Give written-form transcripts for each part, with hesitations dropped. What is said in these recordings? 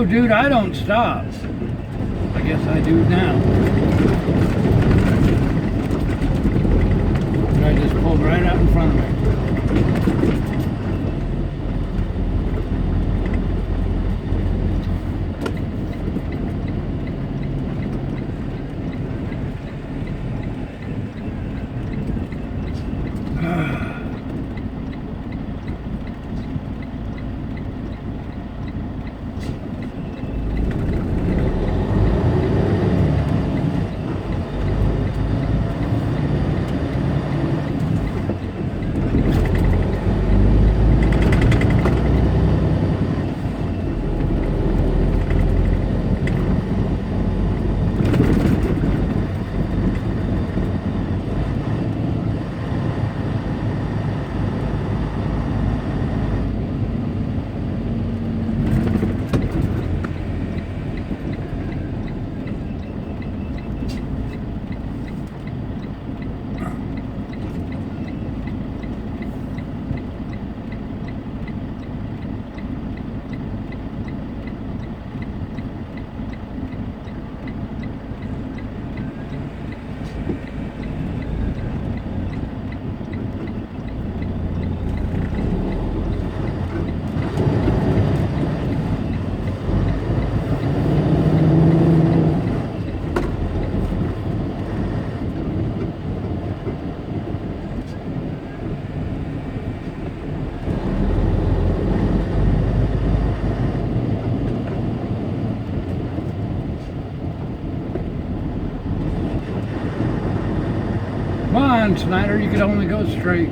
No, dude, I don't stop. I guess I do now. I just pulled right out in front of me. Come on, Snyder, you could only go straight.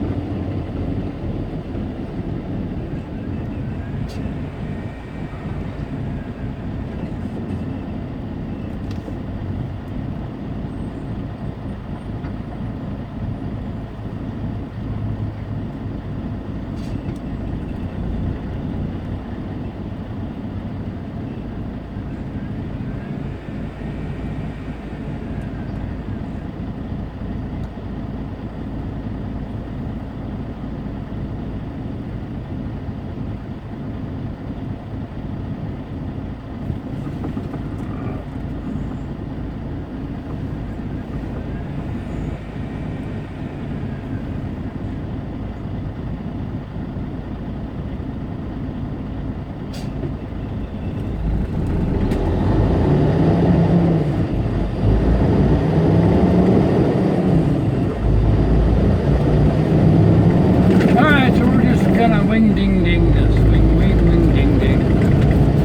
Wing ding ding this. Wing wing wing ding ding.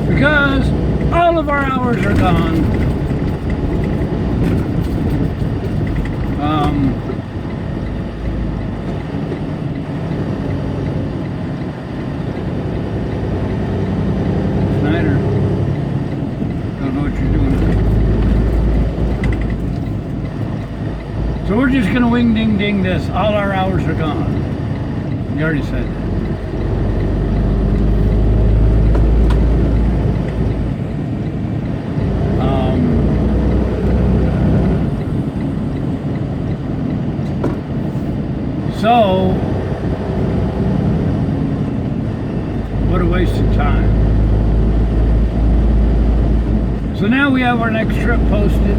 Because all of our hours are gone. Snyder, don't know what you're doing. So we're just gonna wing ding ding this. All our hours are gone. You already said that. So, what a waste of time. So now we have our next trip posted.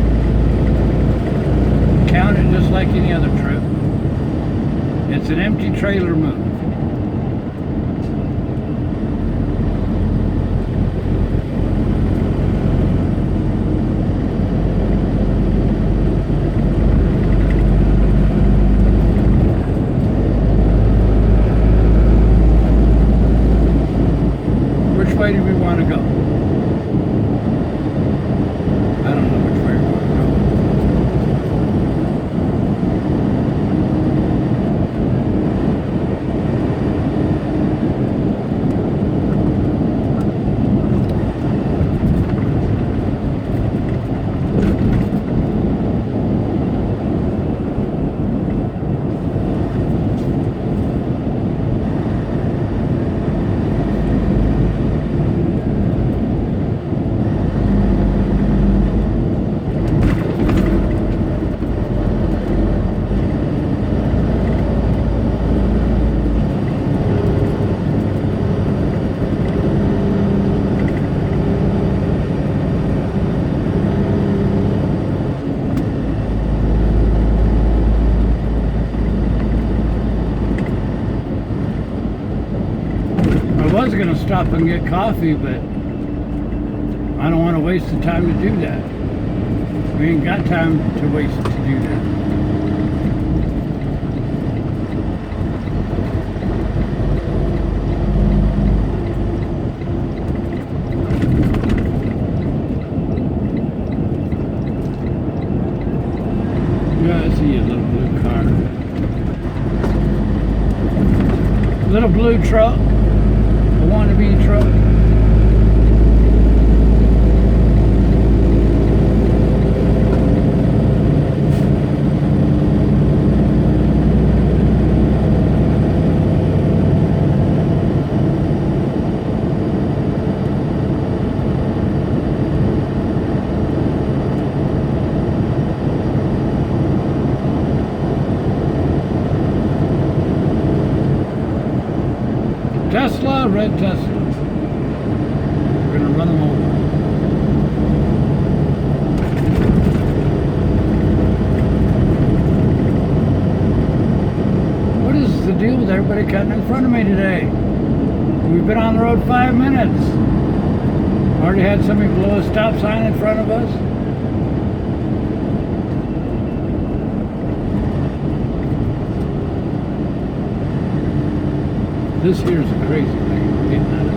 Count it just like any other trip. It's an empty trailer move. Which way do we want to go? I don't know which way we want to go. going to stop and get coffee, but I don't want to waste the time to do that. We ain't got time to waste to do that. Yeah, I see a little blue car. Little blue truck. A wannabe truck. Tesla, red Tesla. We're gonna run them over. What is the deal with everybody cutting in front of me today? We've been on the road 5 minutes. Already had somebody blow a stop sign in front of us. This here's a crazy thing. Getting out of it.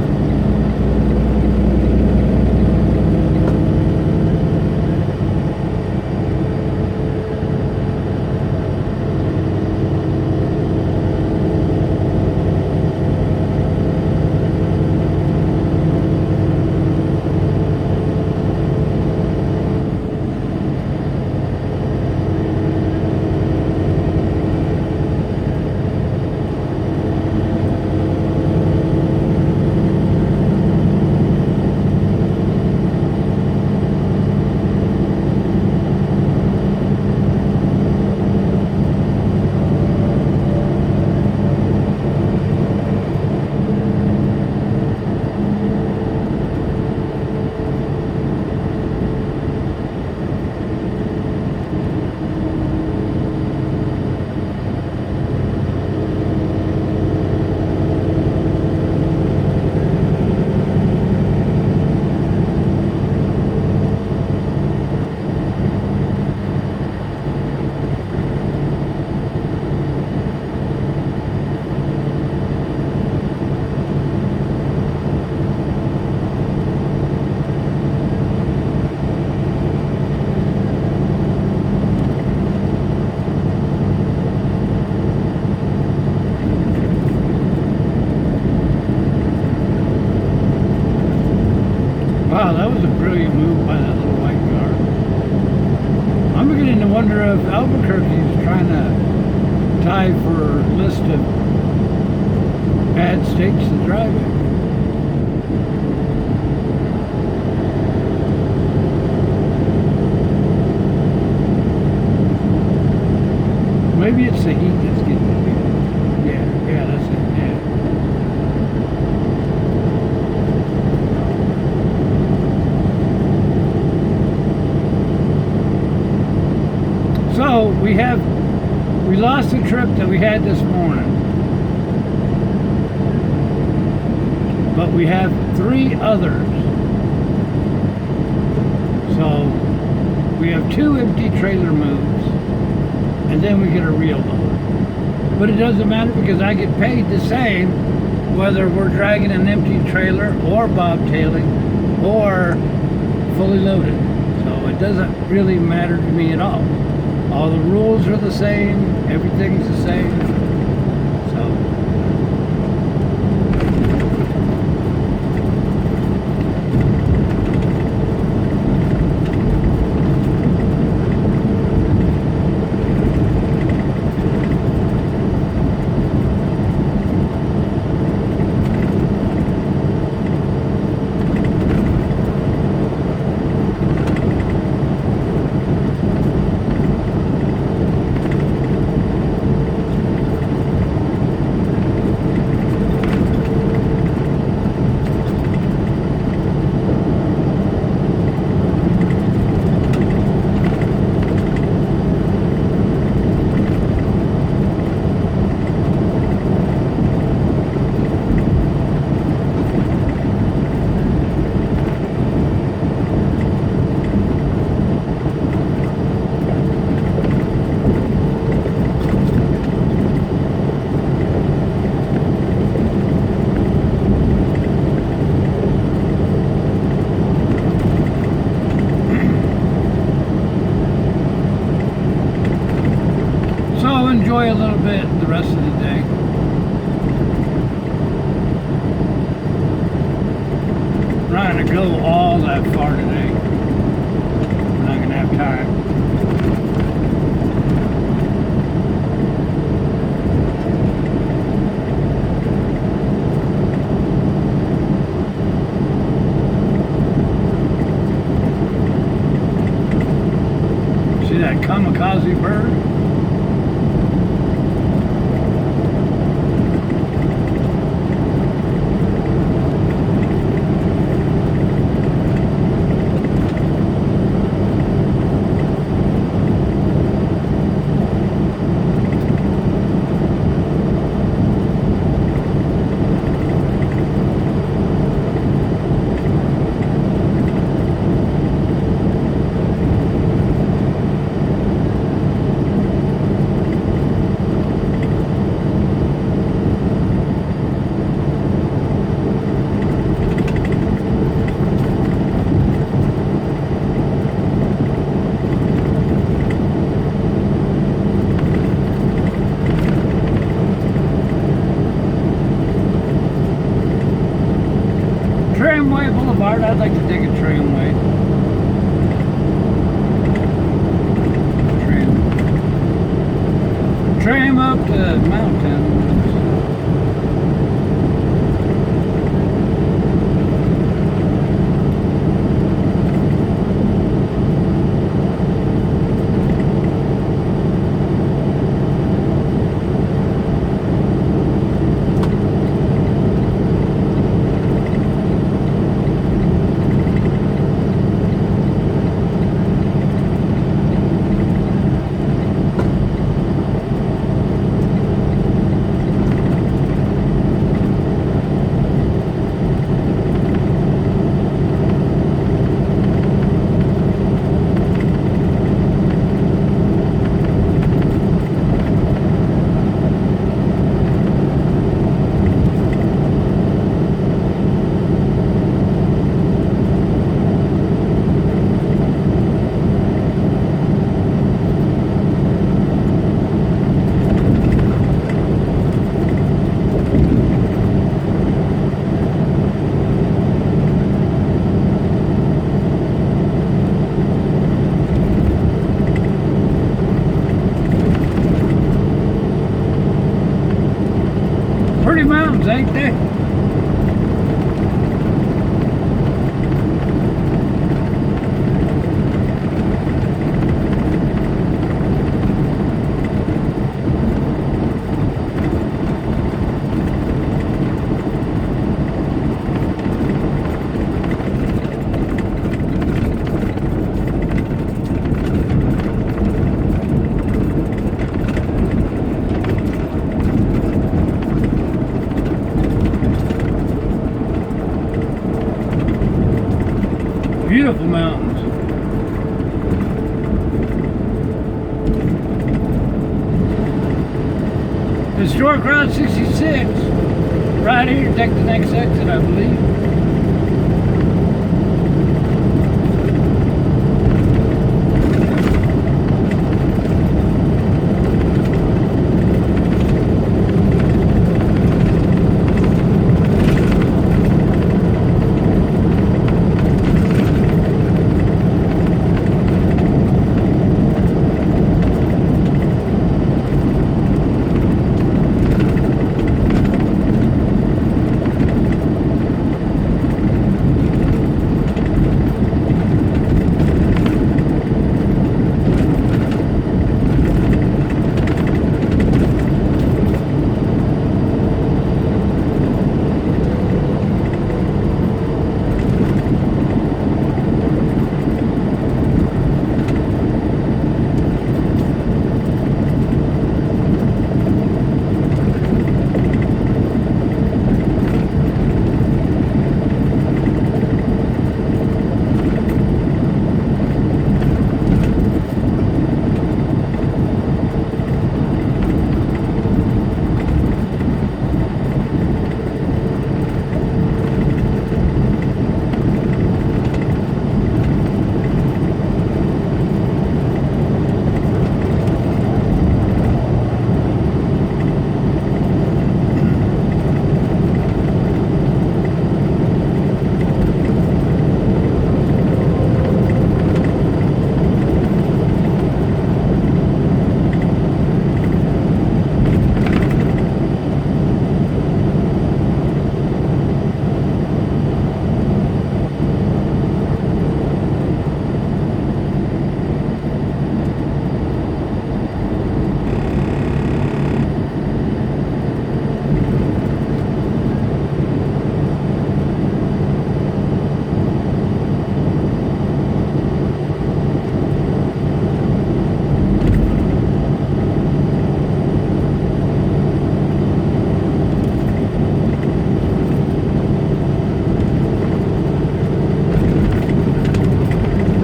Wow, that was a brilliant move by that little white car. I'm beginning to wonder if Albuquerque is trying to tie for a list of bad states to drive in. Maybe it's the heat that's getting to me. Yeah, that's it, yeah. So we lost the trip that we had this morning, but we have 3 others. So we have 2 empty trailer moves, and then we get a real load. But it doesn't matter because I get paid the same whether we're dragging an empty trailer or bobtailing or fully loaded. So it doesn't really matter to me at all. All the rules are the same, everything's the same. So enjoy a little bit the rest of the day. I'm not going to go all that far today. I'm not going to have time. See that kamikaze bird? Tramway Boulevard, I'd like to take a tramway. Tram up to mountains. Pretty mountains, ain't they? Beautiful mountains. Historic Route 66. Right here, take the next exit, I believe.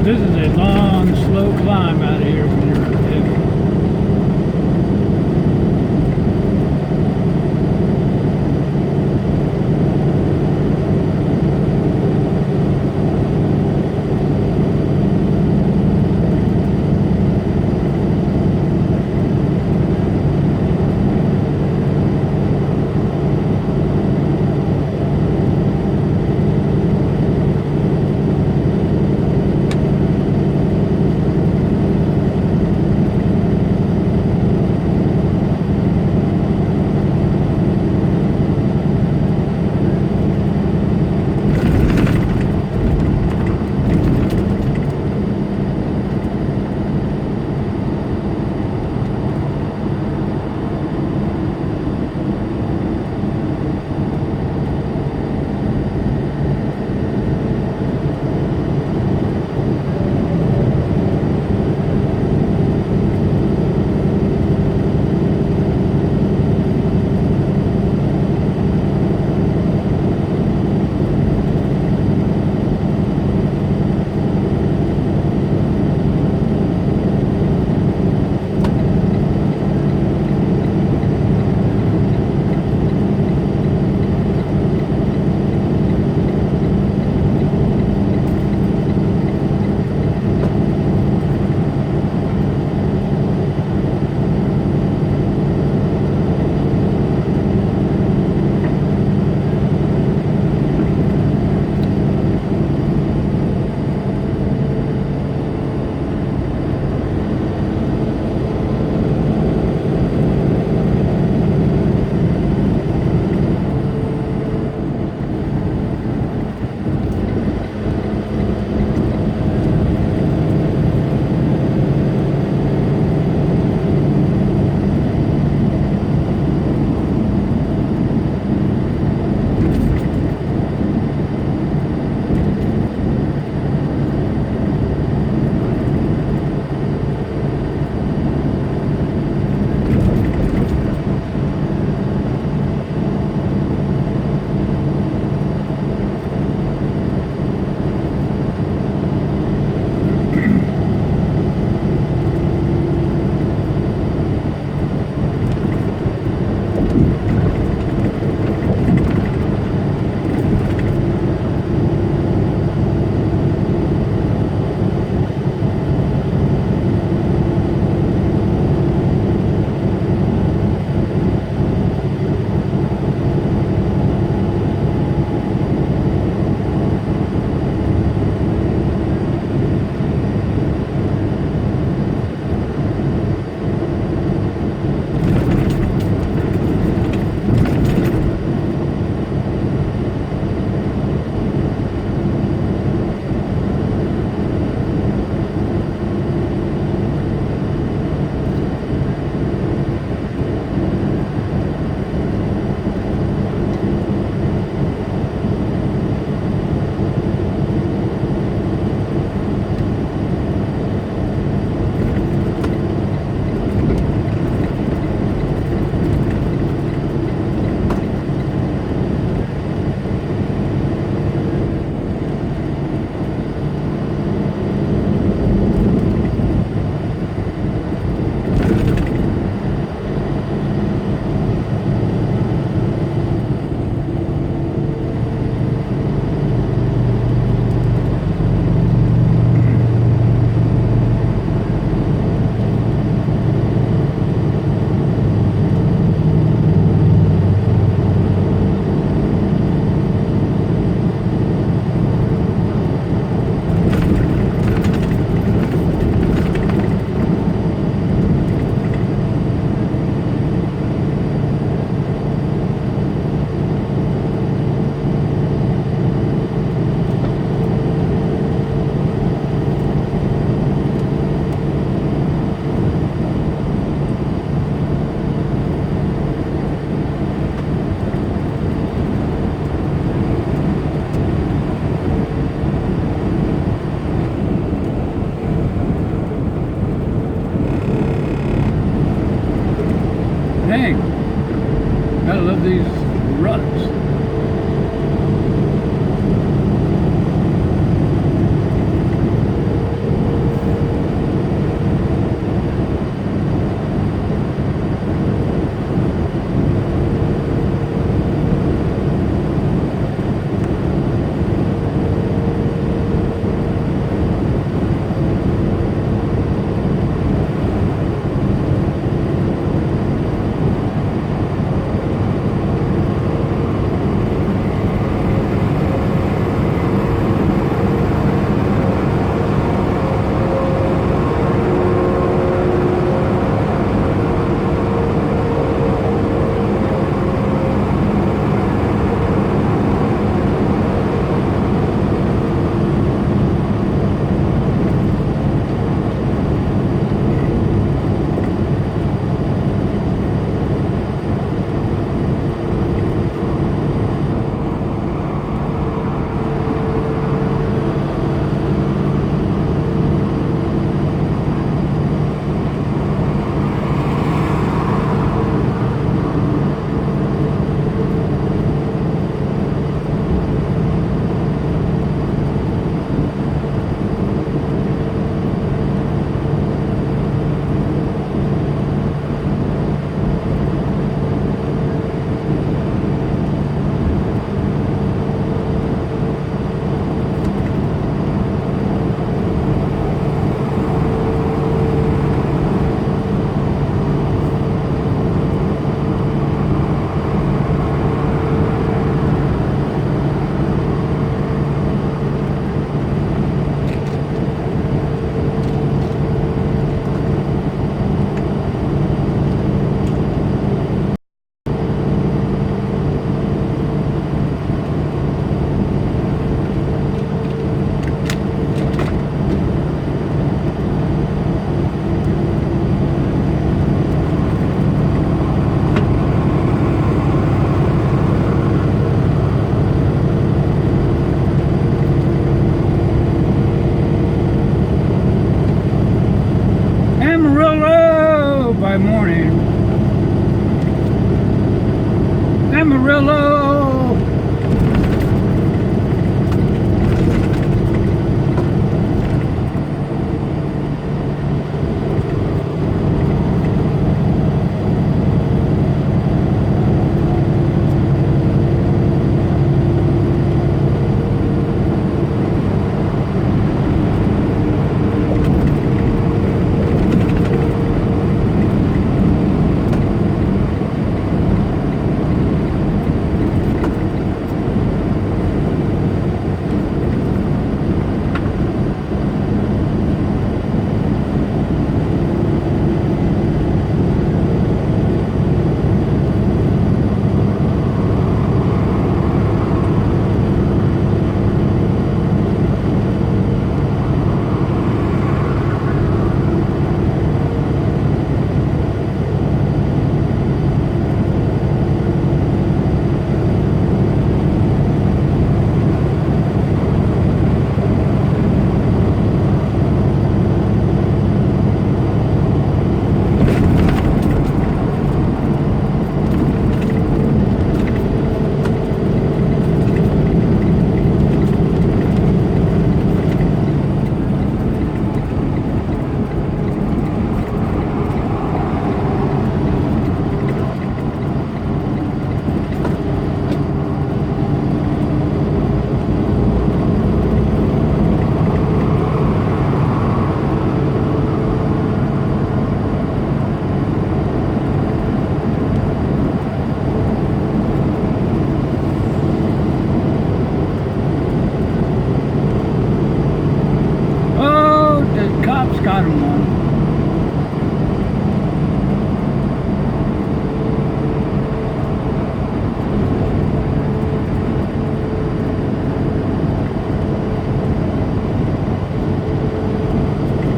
This is a long, slow climb out of here when you're heavy.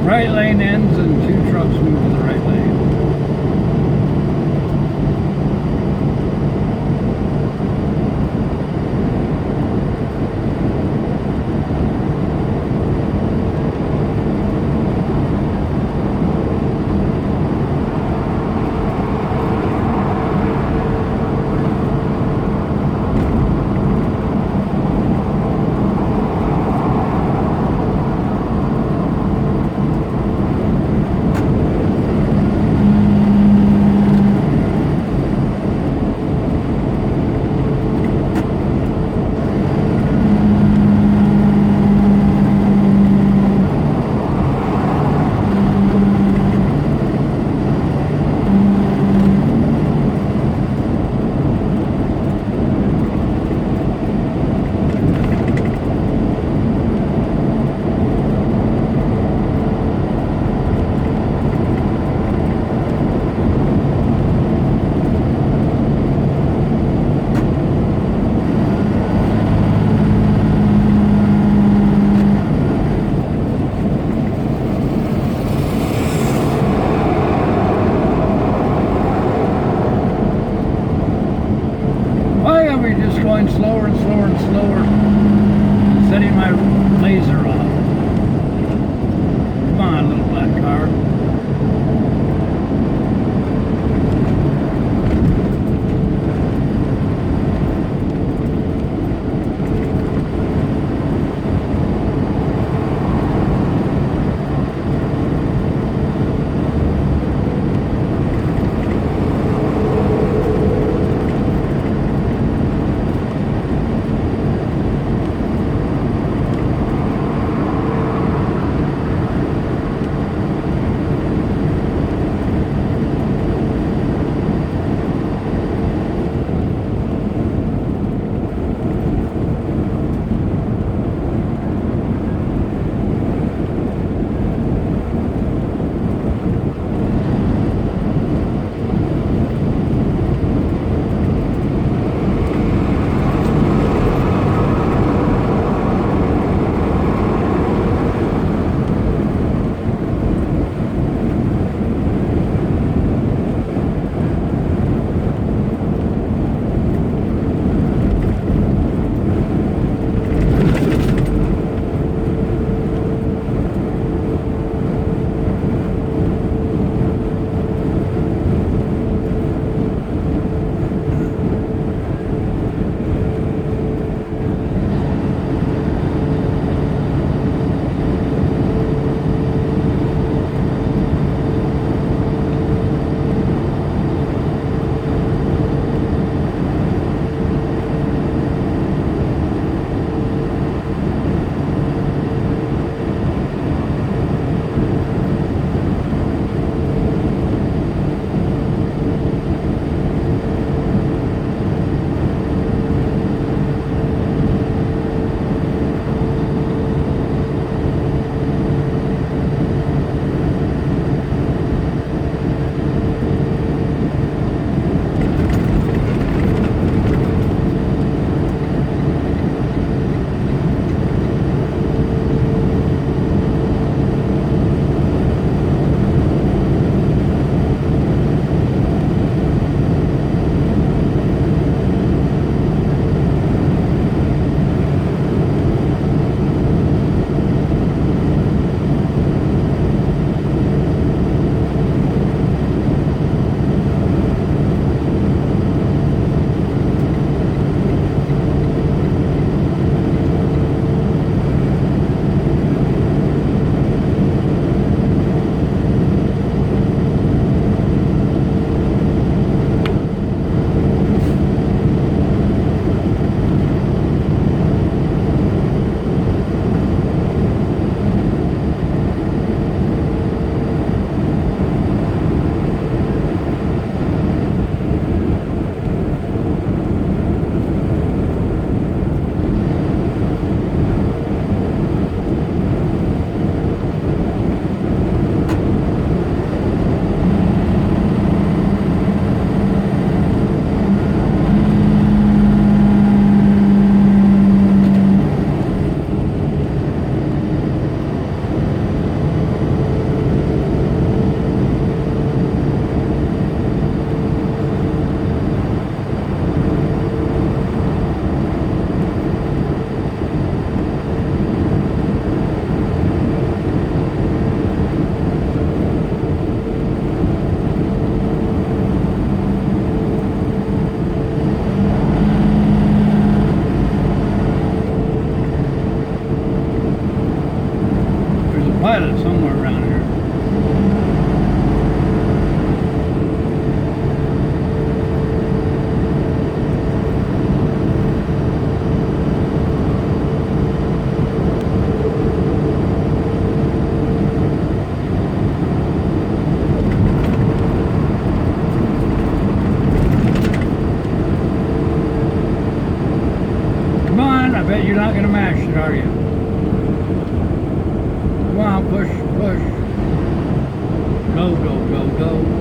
Right lane ends and 2 trucks move to the right lane. pilot somewhere around here. Come on, I bet you're not going to mash it, are you? Come on, push, push. Go, go, go, go.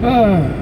Oh.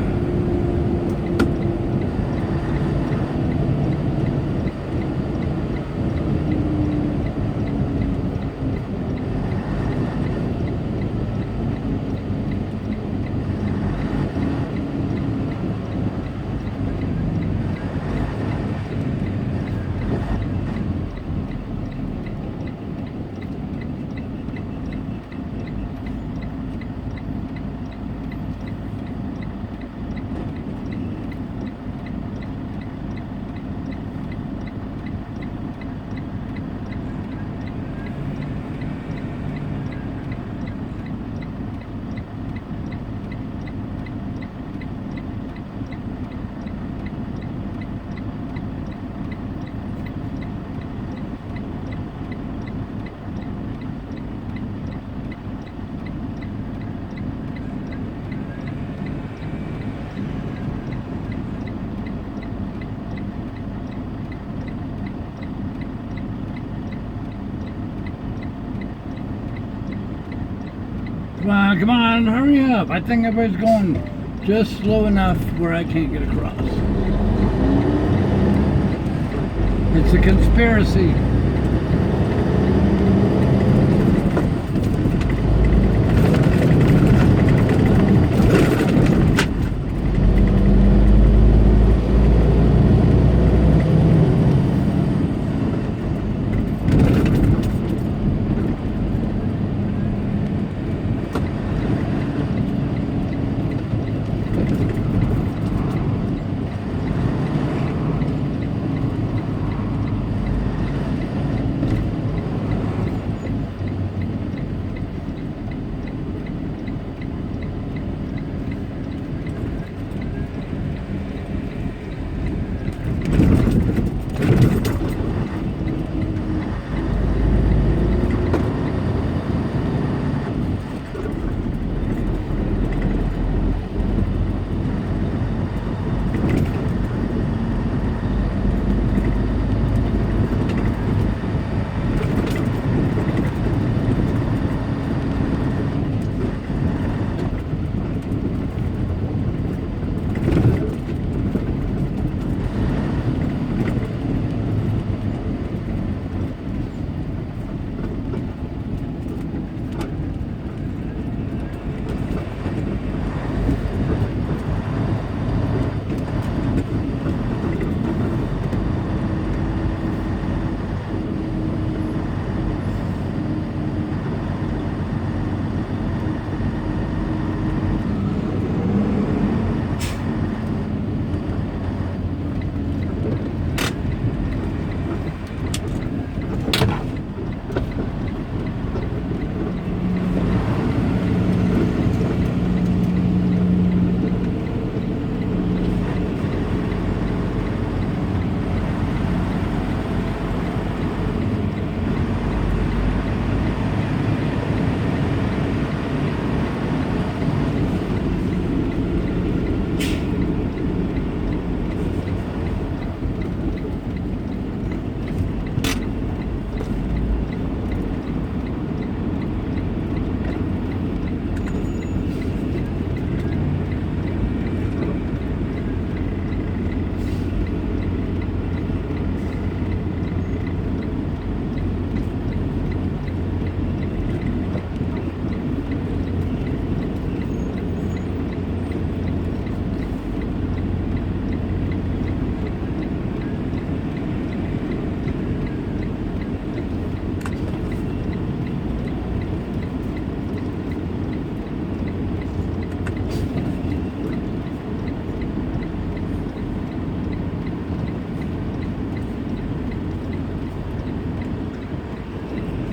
Come on, hurry up. I think everybody's going just slow enough where I can't get across. It's a conspiracy.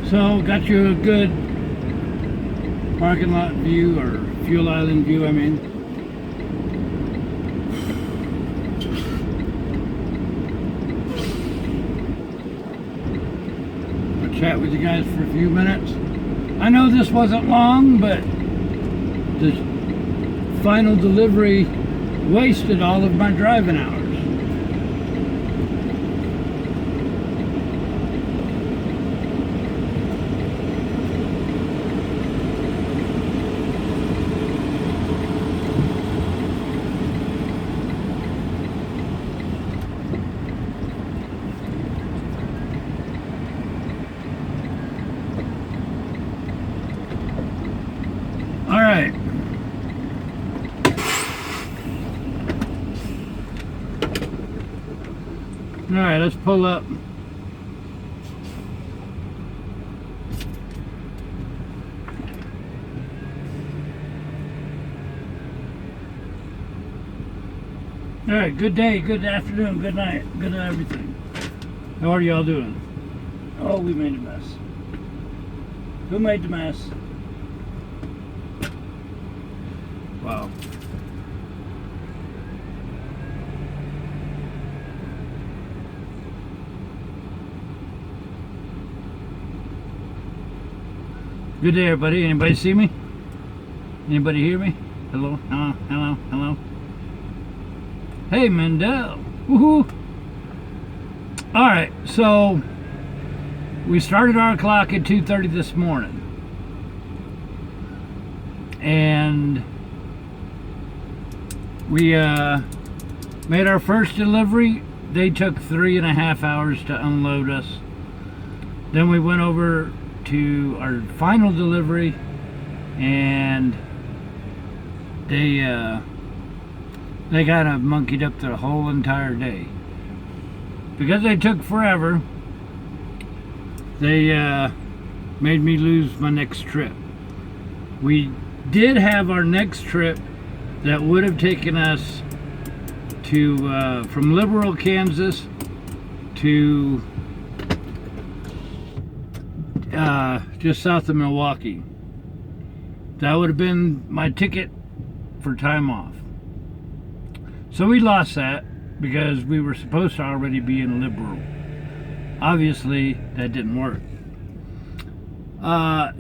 So, got you a good parking lot view, or fuel island view, I mean. I'll chat with you guys for a few minutes. I know this wasn't long, but the final delivery wasted all of my driving hours. Alright, let's pull up. Alright, good day, good afternoon, good night, good everything. How are y'all doing? Oh, we made a mess. Who made the mess? Wow. Good day, everybody. Anybody see me? Anybody hear me? Hello, hello, hello, hello. Hey, Mendel. Woohoo! Alright, so we started our clock at 2:30 this morning. And we made our first delivery. They took 3.5 hours to unload us. Then we went over to our final delivery, and they kind of monkeyed up the whole entire day. Because they took forever, they made me lose my next trip. We did have our next trip that would have taken us to from Liberal, Kansas to just south of Milwaukee. That would have been my ticket for time off. So we lost that because we were supposed to already be in Liberal. Obviously, that didn't work.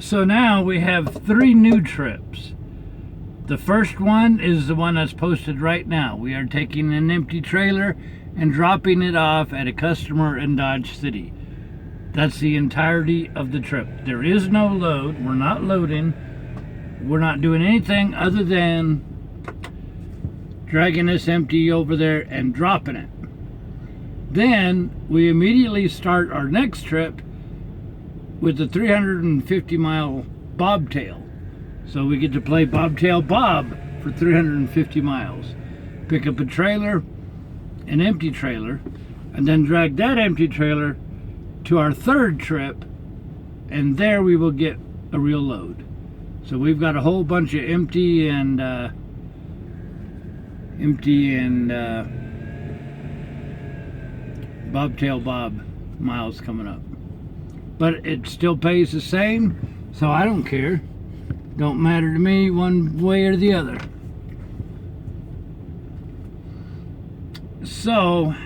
So now we have 3 new trips. The first one is the one that's posted right now. We are taking an empty trailer and dropping it off at a customer in Dodge City. That's the entirety of the trip. There is no load. We're not loading. We're not doing anything other than dragging this empty over there and dropping it. Then we immediately start our next trip with the 350-mile bobtail. So we get to play Bobtail Bob for 350 miles. Pick up a trailer, an empty trailer, and then drag that empty trailer to our third trip, and there we will get a real load. So we've got a whole bunch of empty and Bobtail Bob miles coming up. But it still pays the same, so I don't care. Don't matter to me one way or the other. So,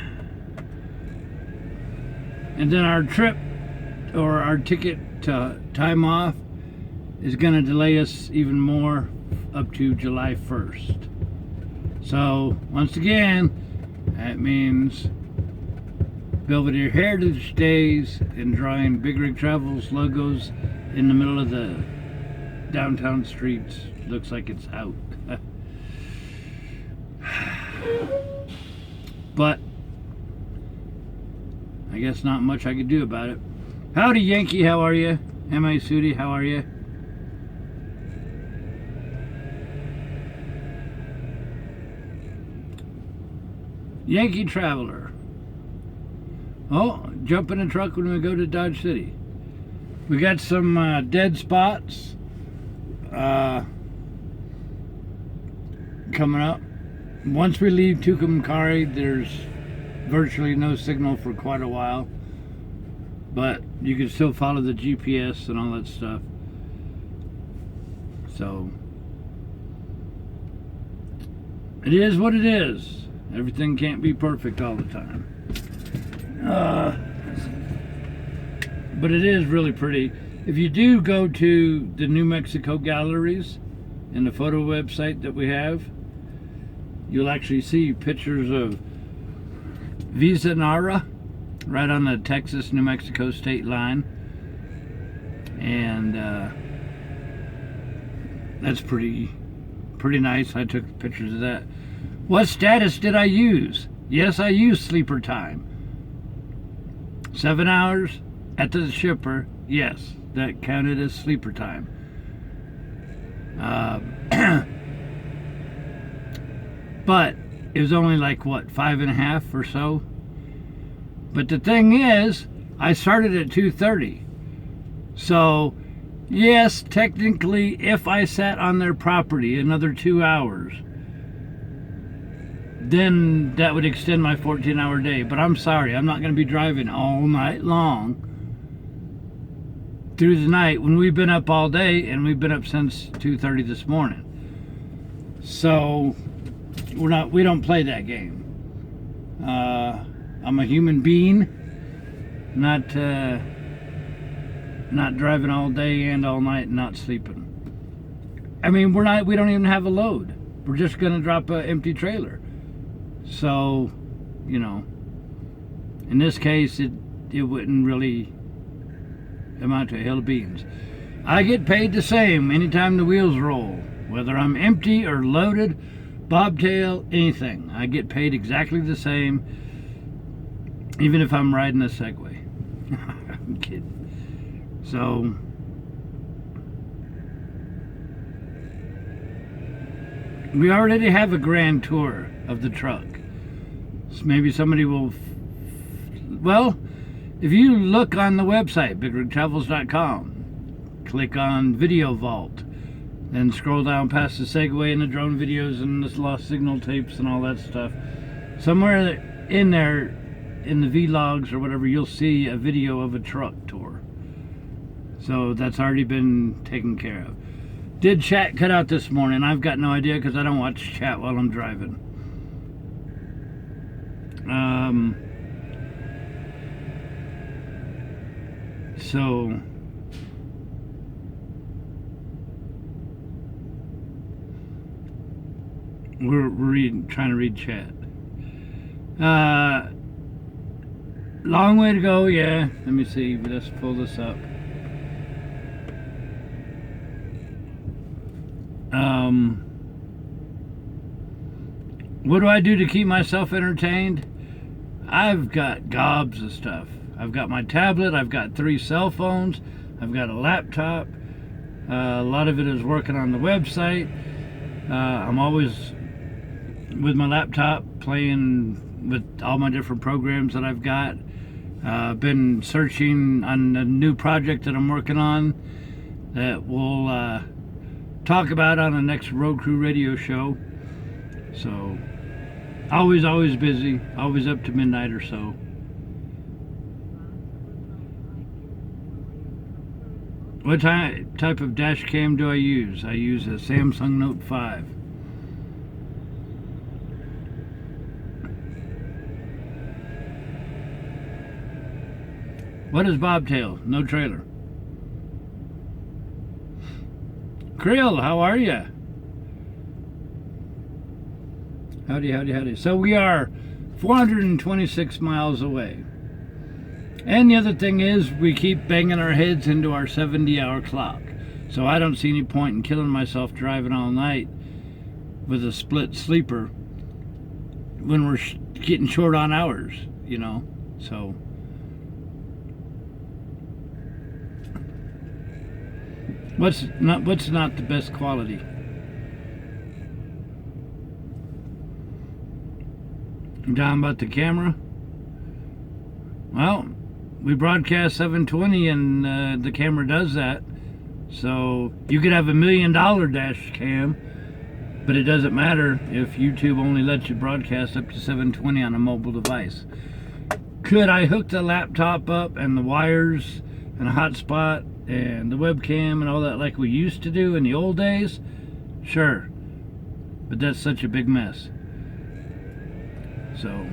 and then our trip, or our ticket to time off, is going to delay us even more up to July 1st. So, once again, that means Belvedere Heritage Days and drawing BigRigTravels logos in the middle of the downtown streets. Looks like it's out. But I guess not much I could do about it. Howdy, Yankee, how are you? M.A. Sudi, how are you? Yankee Traveler. Oh, jump in a truck when we go to Dodge City. We got some dead spots coming up. Once we leave Tucumcari, there's virtually no signal for quite a while, but you can still follow the GPS and all that stuff. So it is what it is. Everything can't be perfect all the time. But it is really pretty. If you do go to the New Mexico galleries and the photo website that we have, you'll actually see pictures of Visanara right on the Texas-New Mexico state line. And that's pretty nice. I took pictures of that. What status did I use? Yes, I used sleeper time. 7 hours at the shipper. Yes, that counted as sleeper time. But it was only like, what, 5.5 or so? But the thing is, I started at 2:30. So, yes, technically, if I sat on their property another 2 hours, then that would extend my 14-hour day. But I'm sorry, I'm not going to be driving all night long through the night when we've been up all day, and we've been up since 2:30 this morning. So we don't play that game. I'm a human being, not driving all day and all night and not sleeping. I mean, we don't even have a load. We're just going to drop an empty trailer. So, you know, in this case, it wouldn't really amount to a hill of beans. I get paid the same anytime the wheels roll, whether I'm empty or loaded, bobtail, anything. I get paid exactly the same, even if I'm riding a Segway. I'm kidding. So, we already have a grand tour of the truck. So maybe somebody will, well, if you look on the website, BigRigTravels.com, click on Video Vault, then scroll down past the Segway and the drone videos and the lost signal tapes and all that stuff. Somewhere in there, in the vlogs or whatever, you'll see a video of a truck tour. So that's already been taken care of. Did chat cut out this morning? I've got no idea because I don't watch chat while I'm driving. So we're trying to read chat. Long way to go, yeah. Let me see. Let's pull this up. What do I do to keep myself entertained? I've got gobs of stuff. I've got my tablet, I've got 3 cell phones, I've got a laptop. A lot of it is working on the website. I'm always with my laptop playing with all my different programs that I've got. I've been searching on a new project that I'm working on that we'll talk about on the next Road Crew radio show. So always busy, always up to midnight or so. What type of dash cam do I use? I use a Samsung Note 5. What is bobtail? No trailer. Krill, how are you? Howdy. So we are 426 miles away. And the other thing is, we keep banging our heads into our 70-hour clock. So I don't see any point in killing myself driving all night with a split sleeper when we're getting short on hours, you know. So what's not the best quality? Down about the camera? Well, we broadcast 720 and the camera does that. So you could have $1 million dash cam, but it doesn't matter if YouTube only lets you broadcast up to 720 on a mobile device. Could I hook the laptop up and the wires and a hotspot and the webcam and all that like we used to do in the old days? Sure, but that's such a big mess. So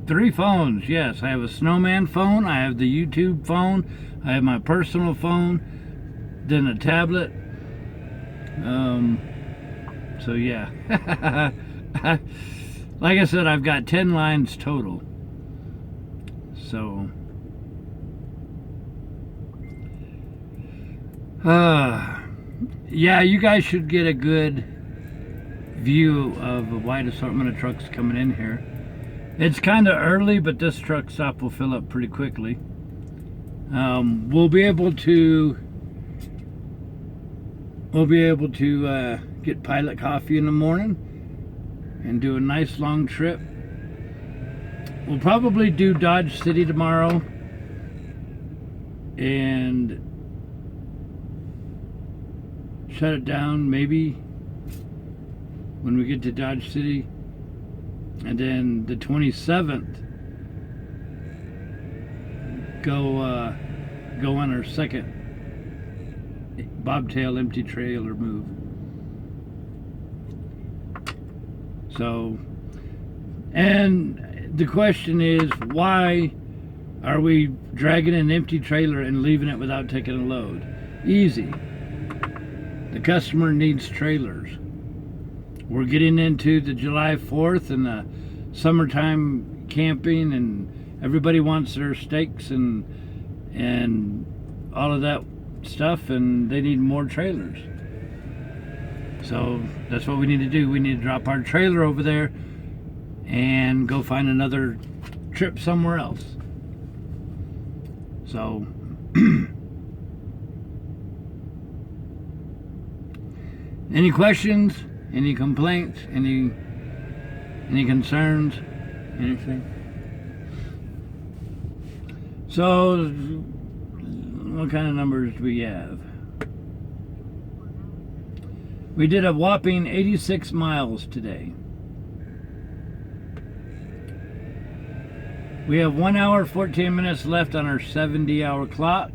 three phones, yes. I have a snowman phone, I have the YouTube phone, I have my personal phone, then a tablet. So yeah. Like I said, I've got 10 lines total. So yeah, you guys should get a good view of a wide assortment of trucks coming in here. It's kind of early, but this truck stop will fill up pretty quickly. We'll be able to we'll be able to get pilot coffee in the morning and do a nice long trip. We'll probably do Dodge City tomorrow and shut it down maybe when we get to Dodge City, and then the 27th go on our second bobtail empty trailer move. So, and the question is, why are we dragging an empty trailer and leaving it without taking a load? Easy. The customer needs trailers. We're getting into the July 4th and the summertime camping, and everybody wants their steaks and all of that stuff, and they need more trailers. So that's what we need to do. We need to drop our trailer over there and go find another trip somewhere else. So any questions, any complaints, any concerns, anything? So what kind of numbers do we have? We did a whopping 86 miles today. We have 1 hour 14 minutes left on our 70-hour clock.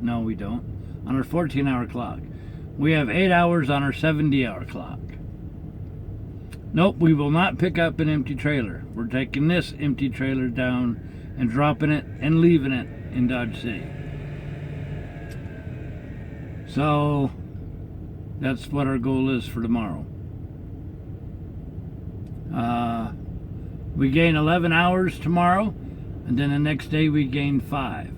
No, we don't. On our 14-hour clock. We have 8 hours on our 70-hour clock. Nope, we will not pick up an empty trailer. We're taking this empty trailer down and dropping it and leaving it in Dodge City. So that's what our goal is for tomorrow. We gain 11 hours tomorrow, and then the next day we gain 5.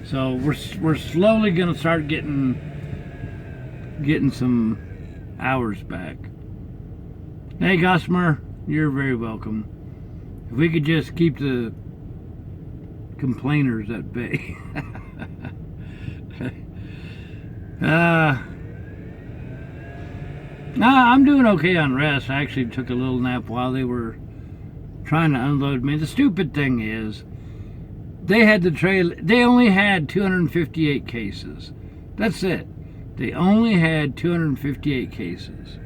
So we're slowly gonna start getting some hours back. Hey Gossamer, you're very welcome. If we could just keep the complainers at bay. I'm doing okay on rest. I actually took a little nap while they were trying to unload me. The stupid thing is, they had the trailer. They only had 258 cases. That's it. They only had 258 cases.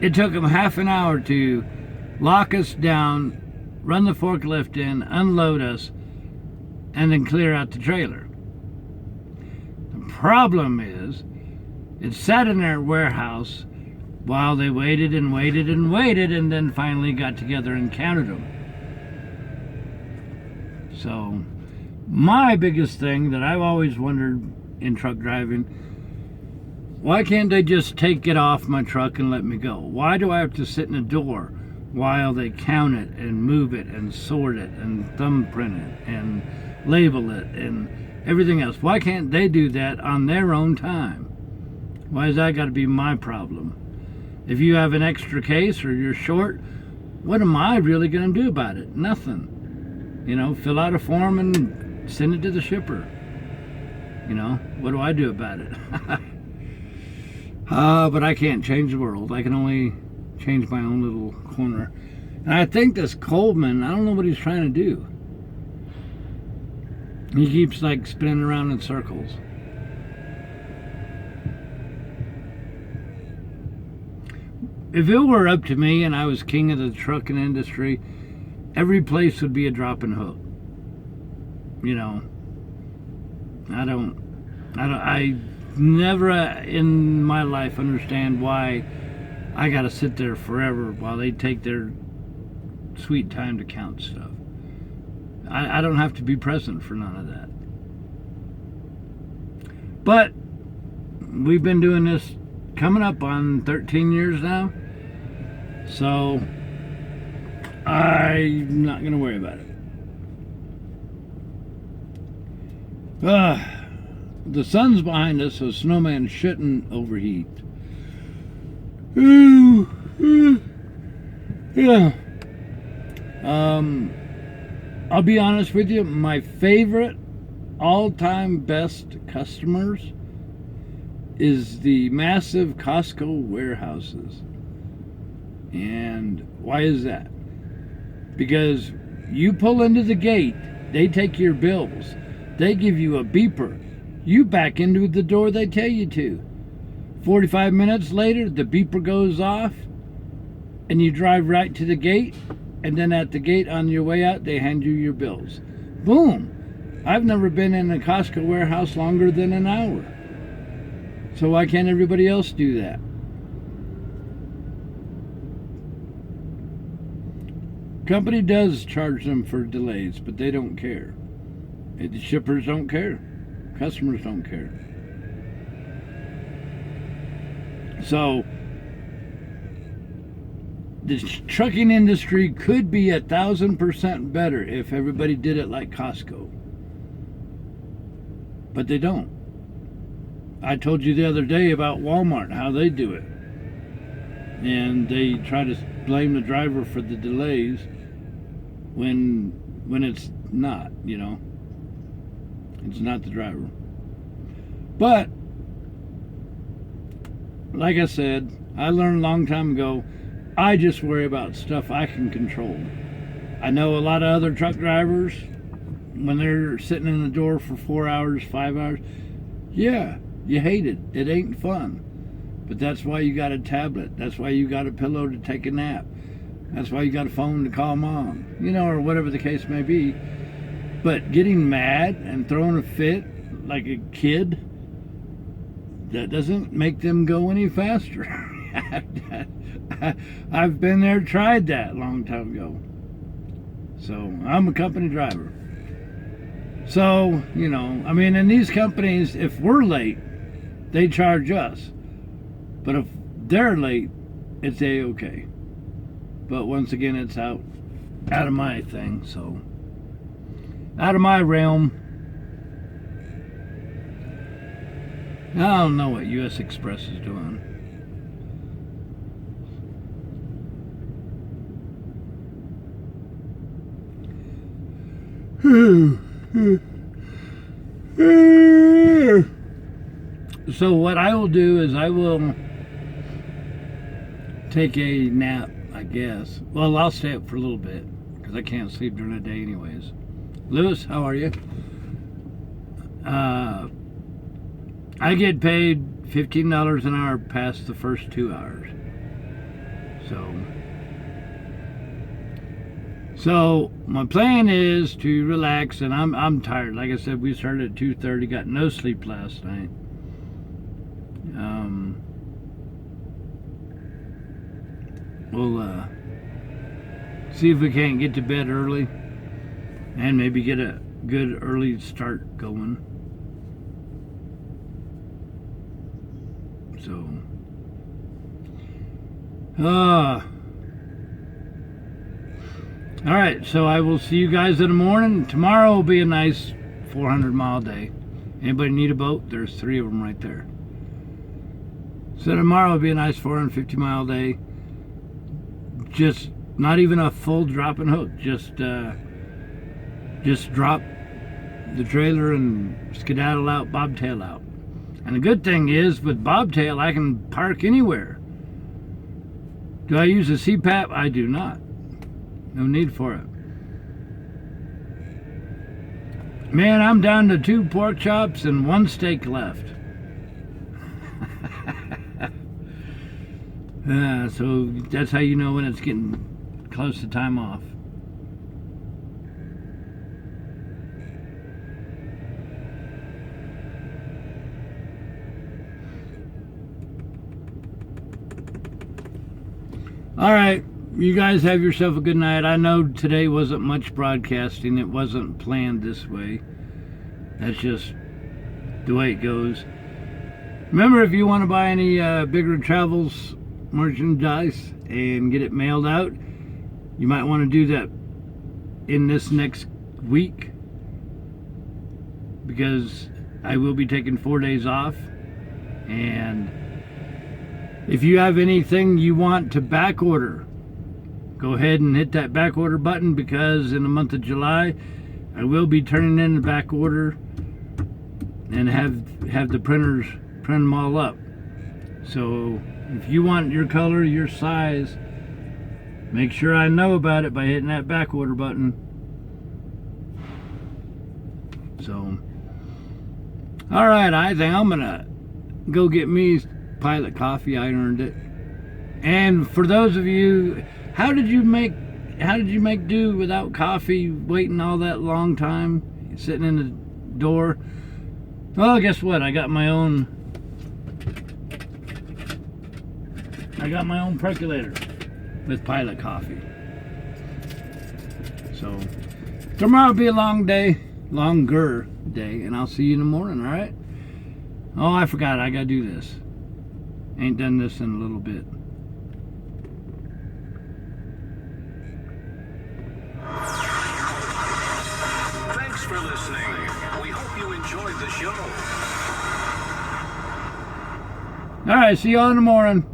It took them half an hour to lock us down, run the forklift in, unload us, and then clear out the trailer. The problem is, it sat in their warehouse while they waited and waited and waited, and then finally got together and counted them. So, my biggest thing that I've always wondered in truck driving, why can't they just take it off my truck and let me go? Why do I have to sit in a door while they count it and move it and sort it and thumbprint it and label it and everything else? Why can't they do that on their own time? Why has that got to be my problem? If you have an extra case or you're short, what am I really going to do about it? Nothing. You know, fill out a form and send it to the shipper. You know, what do I do about it? But I can't change the world. I can only change my own little corner. And I think this Coleman, I don't know what he's trying to do. He keeps like spinning around in circles. If it were up to me and I was king of the trucking industry, every place would be a drop and hook. You know, I never in my life understand why I gotta sit there forever while they take their sweet time to count stuff. I don't have to be present for none of that. But we've been doing this coming up on 13 years now, so I'm not gonna worry about it. The sun's behind us, so snowman shouldn't overheat. Yeah. I'll be honest with you, my favorite all-time best customers is the massive Costco warehouses. And why is that? Because you pull into the gate, they take your bills, they give you a beeper, you back into the door they tell you to. 45 minutes later, the beeper goes off, and you drive right to the gate, and then at the gate on your way out, they hand you your bills. Boom! I've never been in a Costco warehouse longer than an hour. So why can't everybody else do that? Company does charge them for delays, but they don't care. The shippers don't care. Customers don't care. So the trucking industry could be 1,000% better if everybody did it like Costco. But they don't. I told you the other day about Walmart, how they do it. And they try to blame the driver for the delays when it's not, you know. It's not the driver. But like I said, I learned a long time ago, I just worry about stuff I can control. I know a lot of other truck drivers, when they're sitting in the door for 4 hours, 5 hours, yeah, you hate it. It ain't fun. But that's why you got a tablet. That's why you got a pillow to take a nap. That's why you got a phone to call mom, you know, or whatever the case may be. But getting mad and throwing a fit like a kid, that doesn't make them go any faster. I've been there, tried that a long time ago. So I'm a company driver. So, you know, I mean, in these companies, if we're late, they charge us. But if they're late, it's A-okay. But once again, it's out of my thing, so out of my realm. I don't know what U.S. Express is doing. So what I will do is I will take a nap, I guess. Well, I'll stay up for a little bit because I can't sleep during the day anyways. Lewis, how are you? I get paid $15 an hour past the first 2 hours. So my plan is to relax, and I'm tired. Like I said, we started at 2:30, got no sleep last night. We'll see if we can't get to bed early and maybe get a good early start going. So all right, so I will see you guys in the morning. Tomorrow will be a nice 400-mile day. Anybody need a boat? There's 3 of them right there. So tomorrow will be a nice 450-mile day. Just not even a full drop and hook. Just drop the trailer and skedaddle out, bobtail out. And the good thing is, with bobtail, I can park anywhere. Do I use a CPAP? I do not. No need for it. Man, I'm down to 2 pork chops and 1 steak left. So that's how you know when it's getting close to time off. All right, you guys have yourself a good night. I know today wasn't much broadcasting. It wasn't planned this way. That's just the way it goes. Remember, if you want to buy any BigRigTravels merchandise and get it mailed out, you might want to do that in this next week, because I will be taking 4 days off. And if you have anything you want to back order, go ahead and hit that back order button, because in the month of July I will be turning in the back order and have the printers print them all up. So if you want your color, your size, make sure I know about it by hitting that back order button. So, all right, I think I'm gonna go get me Pilot coffee. I earned it. And for those of you, how did you make do without coffee, waiting all that long time, sitting in the door? Well, guess what? I got my own percolator with Pilot coffee. So tomorrow will be a longer day, and I'll see you in the morning. All right? Oh, I forgot. I gotta do this. Ain't done this in a little bit. Thanks for listening. We hope you enjoyed the show. All right, see y'all in the morning.